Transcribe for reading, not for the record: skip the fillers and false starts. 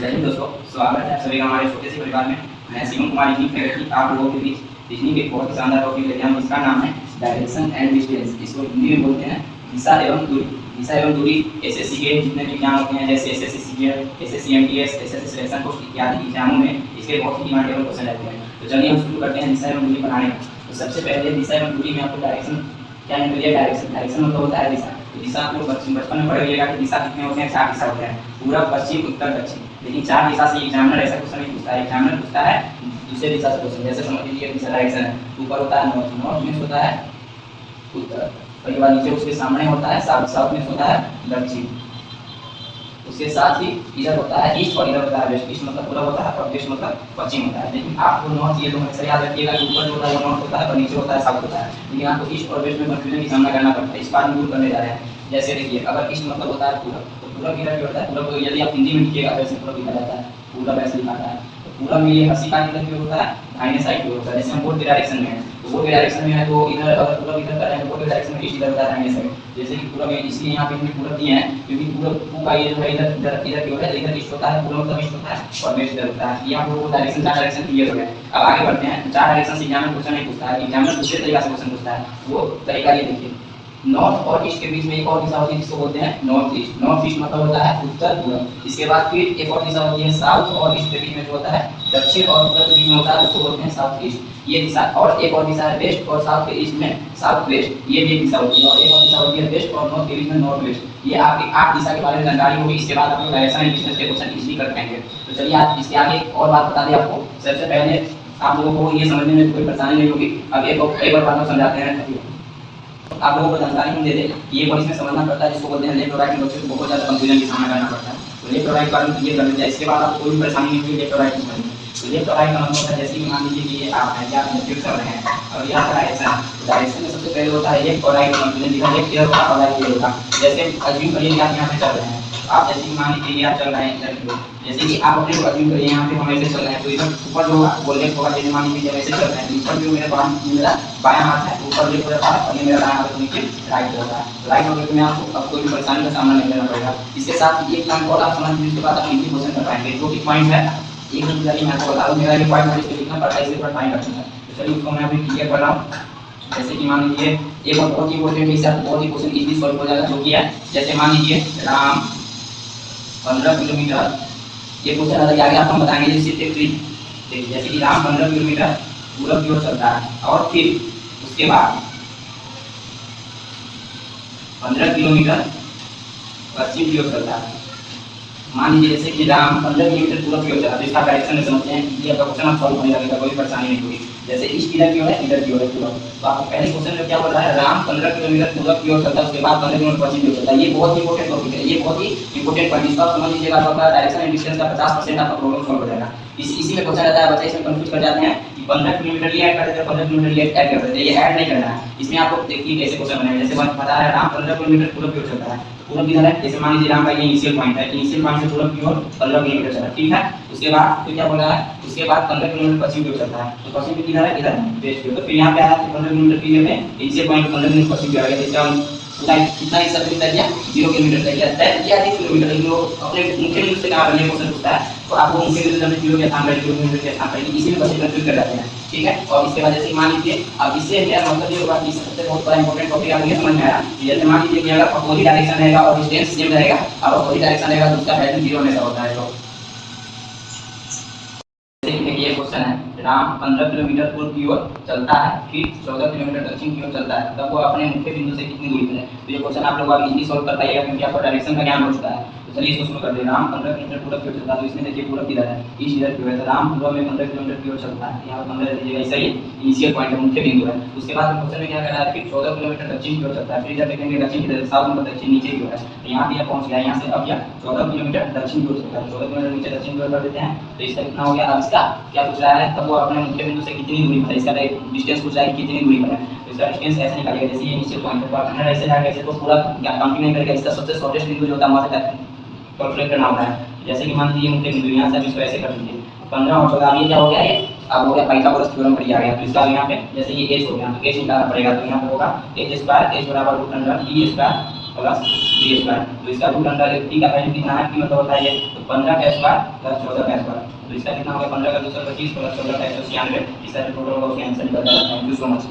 जय हिंद दोस्तों, स्वागत है आप सभी का हमारे छोटे से परिवार में। मैं शिवम कुमार इंजीनियर फैकल्टी आप लोगों के बीच रीजनिंग एक बहुत ही शानदार टॉपिक लेके आया हूं। इसका नाम है डायरेक्शन एंड डिस्टेंस। इसको हिंदी में बोलते हैं दिशा एवं दूरी। दिशा एवं दूरी एसएससी के जितने भी एग्जाम होते हैं जैसे SSC CGL, SSC MTS, SSC selection post इत्यादि एग्जामों में इसके बहुत ही डिमांडेबल क्वेश्चन रहते हैं। तो चलिए हम शुरू करते हैं दिशा एवं दूरी पढ़ाने। तो सबसे पहले दिशा एवं दूरी में आपको डायरेक्शन क्या है? डायरेक्शन मतलब होता है दिशा। दिशा आप लोग बचपन में पढ़ेगा कि दिशा कितने होते हैं? 4 दिशा होते हैं, पूरब, पश्चिम, उत्तर, दक्षिण। लेकिन 4 दिशा से एग्जामिनर ऐसा क्वेश्चन नहीं पूछता है। एग्जामिनर पूछता है दूसरे दिशा से क्वेश्चन। जैसे समझ लीजिए दिशा डायरेक्शन है, ऊपर होता है नॉर्थ, नॉर्थ में होता है उत्तर, उसके बाद नीचे उसके सामने होता है साउथ, साउथ में होता है दक्षिण, उसके साथ ही इधर होता है ईस्ट और इधर होता है वेस्ट। ईस्ट मतलब पूरब होता है और वेस्ट मतलब पश्चिम होता है। लेकिन आपको नॉर्थ ये तो हमेशा याद रखिएगा कि ऊपर जो होता है वो नॉर्थ होता है और नीचे होता है साउथ होता है। लेकिन आपको ईस्ट और वेस्ट में कंफ्यूजन की सामना करना पड़ता है। इस बात में दूर करने जा रहे हैं। जैसे देखिए, अगर ईस्ट मतलब होता है पूरब, तो पूरब इधर क्या होता है? पूरब यदि आप हिंदी में लिखिएगा वैसे पूरब लिखा जाता है, पूरब ऐसे लिखा जाता है। तो पूरब में ये 80 का इधर क्यों होता है? दाहिने साइड क्यों होता है? जैसे हम बोर्ड के डायरेक्शन में है, तो बोर्ड के डायरेक्शन में है तो इधर अगर पूरब इधर कर रहे हैं तो बोर्ड के डायरेक्शन में ईस्ट इधर होता है दाहिने साइड। जैसे कि पूरब में इसलिए यहाँ पे हमने पूरब दिए हैं क्योंकि पूरब का ये जो है इधर इधर इधर क्यों है? इधर ईस्ट होता है, पूरब मतलब ईस्ट होता है और वेस्ट इधर होता है। ये आप लोगों को डायरेक्शन 4 डायरेक्शन क्लियर हो गया। अब आगे बढ़ते हैं। 4 डायरेक्शन से एग्जामिनर क्वेश्चन नहीं पूछता है। एग्जामिनर दूसरे तरीका से क्वेश्चन पूछता है। वो तरीका ये देखिए, नॉर्थ और ईस्ट के बीच में एक और दिशा होती है जिसको बोलते हैं नॉर्थ ईस्ट। नॉर्थ ईस्ट मतलब होता है उत्तर पूरब। इसके बाद फिर एक और दिशा होती है साउथ और ईस्ट के बीच में जो होता है दक्षिण और उत्तर के बीच में होता है उसको बोलते हैं साउथ ईस्ट। ये दिशा, और एक और दिशा है वेस्ट और साउथ के ईस्ट में साउथ वेस्ट, ये भी एक दिशा होती है। और एक और दिशा होती है वेस्ट और नॉर्थ के बीच में नॉर्थ वेस्ट। ये आपकी 8 दिशा के बारे में जानकारी होगी। इसके बाद आप लोग डायरेक्शन एंड डिस्टेंस के क्वेश्चन इजीली कर पाएंगे। तो चलिए आज इसके आगे और बात बता दें आपको। सबसे पहले आप लोगों को ये समझने में कोई परेशानी नहीं होगी। अब एक और बात समझाते हैं। आप लोगों को जानकारी हम दे दें कि ये इसमें समझना पड़ता है जिसको बोलते हैं लेफ्ट और राइट में बच्चों को बहुत ज़्यादा कंफ्यूजन की सामना करना पड़ता है। तो लेफ्ट और राइट का क्लियर कर लेते हैं। इसके बाद आपको कोई भी परेशानी नहीं होगी लेफ्ट और राइट में। तो लेफ्ट और राइट का मतलब होता है जैसे कि मान लीजिए कि ये आप हैं, आप लेफ्ट कर रहे हैं और यहाँ पर डायरेक्शन है। तो डायरेक्शन में सबसे पहले होता है लेफ्ट और राइट में कंफ्यूजन दिखा, लेफ्ट इधर होगा और राइट इधर होगा। जैसे अज्यूम करिए कि आप यहाँ पे चल रहे हैं, आप जैसे कि मान लीजिए आप चल रहे हैं इधर की ओर, जैसे कि आप अपने को अज्यूम करिए यहाँ पे हम ऐसे चल रहे हैं तो इधर ऊपर जो होगा वो लेफ्ट होगा। जैसे मान लीजिए जब ऐसे चल रहे हैं तो ऊपर जो मेरा बायां हाथ है ऊपर लेफ्ट होता है और ये मेरा दायां हाथ नीचे राइट होता है। राइट होने में आपको अब कोई भी परेशानी का सामना नहीं करना पड़ेगा। इसके साथ ये प्लान कोड आप समझ लीजिए, उसके बाद आप इजी क्वेश्चन कर पाएंगे। जो भी पॉइंट है एक मिनट मैं आपको बता दूं, मेरा ये पॉइंट मुझे इसको लिखना पड़ता है, इससे थोड़ा टाइम लगता है। तो चलिए उसको मैं अभी क्लियर कर रहा हूं। जैसे कि मान लीजिए एक और बहुत ही इंपॉर्टेंट है, इससे आपको बहुत ही क्वेश्चन इजीली सॉल्व हो जाएगा। जो कि है जैसे मान लीजिए राम 15 किलोमीटर, ये क्वेश्चन अलग आगे आपको बताएंगे। जैसे कि राम 15 किलोमीटर पूरब की ओर चलता है और फिर उसके बाद 15 किलोमीटर पश्चिम की ओर चलता है। मान लीजिए जैसे कि राम 15 किलोमीटर पूरब की ओर चला तो इसका डायरेक्शन में समझते हैं। ये आपका क्वेश्चन आप सॉल्व होने लगेगा, कोई परेशानी नहीं होगी। जैसे ईस्ट इधर की ओर है, इधर की ओर है पूरब, तो आपको पहले क्वेश्चन में क्या बोल रहा है? राम 15 किलोमीटर पूरब की ओर चलता है, उसके बाद 15 किलोमीटर पश्चिम की ओर चलता है। ये बहुत इंपॉर्टेंट टॉपिक है, ये बहुत ही इंपॉर्टेंट पॉइंट। इसको आप समझ लीजिएगा तो आपका डायरेक्शन एंड डिस्टेंस का 50% आपका प्रॉब्लम सॉल्व हो जाएगा। इसी में क्वेश्चन रहता है, बच्चे इसमें कंफ्यूज कर जाते हैं कि 15 किलोमीटर ये ऐड कर देते हैं, 15 किलोमीटर ये ऐड कर देते हैं। ये ऐड नहीं करना है। इसमें आपको देखिए कैसे क्वेश्चन बनेगा। जैसे बता रहा है राम 15 किलोमीटर पूरब की ओर चलता है, पूरब किधर है? जैसे मान लीजिए राम का ये इनिशियल पॉइंट है, इनिशियल पॉइंट से पूरब की ओर 15 किलोमीटर चला, ठीक है। उसके बाद तो क्या बोल रहा है? उसके बाद 15 किलोमीटर पश्चिम की ओर चलता है, तो पश्चिम किधर है? इधर वेस्ट की ओर। तो फिर यहाँ पे आया 15 किलोमीटर की जगह इनिशियल पॉइंट 15 किलोमीटर पश्चिम की ओर आ गया। जैसे हम पूरा कितना हिस्सा तय किया? 0 किलोमीटर तय किया, 30 किलोमीटर। लेकिन वो अपने मुख्य बिंदु से कहाँ रहने क्वेश्चन पूछता है तो आपको मुख्य बिंदु से 0 के स्थान पर किलोमीटर के स्थान पर इसी में बच्चे कंफ्यूज कर जाते हैं, ठीक है। और इसके बाद जैसे मान लीजिए अब इससे मेरा मतलब ये होगा कि सबसे बहुत बड़ा इंपॉर्टेंट टॉपिक आपको ये समझ में आया कि जैसे मान लीजिए कि अगर अपोजिट डायरेक्शन रहेगा और डिस्टेंस सेम रहेगा और अपोजिट डायरेक्शन रहेगा तो उसका वैल्यू 0 हमेशा होता है। तो ये क्वेश्चन है, राम 15 किलोमीटर पूर्व की ओर चलता है, फिर 14 किलोमीटर दक्षिण की ओर चलता है, तब वो अपने मुख्य बिंदु से कितनी दूरी पर है? तो ये क्वेश्चन आप लोग अब इजीली सॉल्व कर पाइएगा क्योंकि आपको डायरेक्शन का ज्ञान हो चुका है। तो चलिए इसको शुरू कर दें। राम 15 किलोमीटर पूरब की ओर चलता है, तो इसमें देखिए पूरब किधर है? ईस्ट इधर की ओर है। तो राम पूरब में 15 किलोमीटर की ओर चलता है, यहाँ 15 दीजिएगा, ऐसा ही इनिशियल पॉइंट है, मुख्य बिंदु है। उसके बाद क्वेश्चन में क्या कर रहा है? फिर 14 किलोमीटर दक्षिण की ओर चलता है, फिर इधर देखेंगे दक्षिण किधर? साउथ मतलब दक्षिण नीचे की ओर है। तो यहाँ पे पहुंच गया, यहाँ से अब क्या 14 किलोमीटर दक्षिण की ओर चलता है, 14 किलोमीटर नीचे दक्षिण की ओर कर देते हैं। तो इसका कितना हो गया? अब इसका क्या पूछ रहा है? तब वो अपने मुख्य बिंदु से कितनी दूरी पर है? इसका डिस्टेंस पूछ रहा है कितनी दूरी पर है। तो इसका डिस्टेंस ऐसे निकालिएगा, जैसे ये इनिशियल पॉइंट है तो आप ऐसे जाएगा, ऐसे तो पूरा काउंटिंग नहीं करेगा। इसका सबसे शॉर्टेस्ट बिंदु जो होता है वहां से कैलकुलेट करना होता है। जैसे कि मान लीजिए मुख्य बिंदु यहाँ से हम इसको ऐसे कर दीजिए 15 और 14, ये क्या हो गया? ये अब हो गया पाइथागोरस थ्योरम पर आ गया। तो इसका यहाँ पे जैसे ये h हो गया तो h निकालना पड़ेगा। तो यहाँ पे होगा h² h बराबर √b² प्लस 3 स्क्वायर। तो इसका रूट अंडर 3 का वैल्यू कितना है, मतलब होता है ये, तो 15 का स्क्वायर प्लस 14 का स्क्वायर। तो इसका कितना होगा, 15 का 225 प्लस 14 का 196। इसका टोटल होगा, उसका आंसर निकल जाएगा। Thank you so much.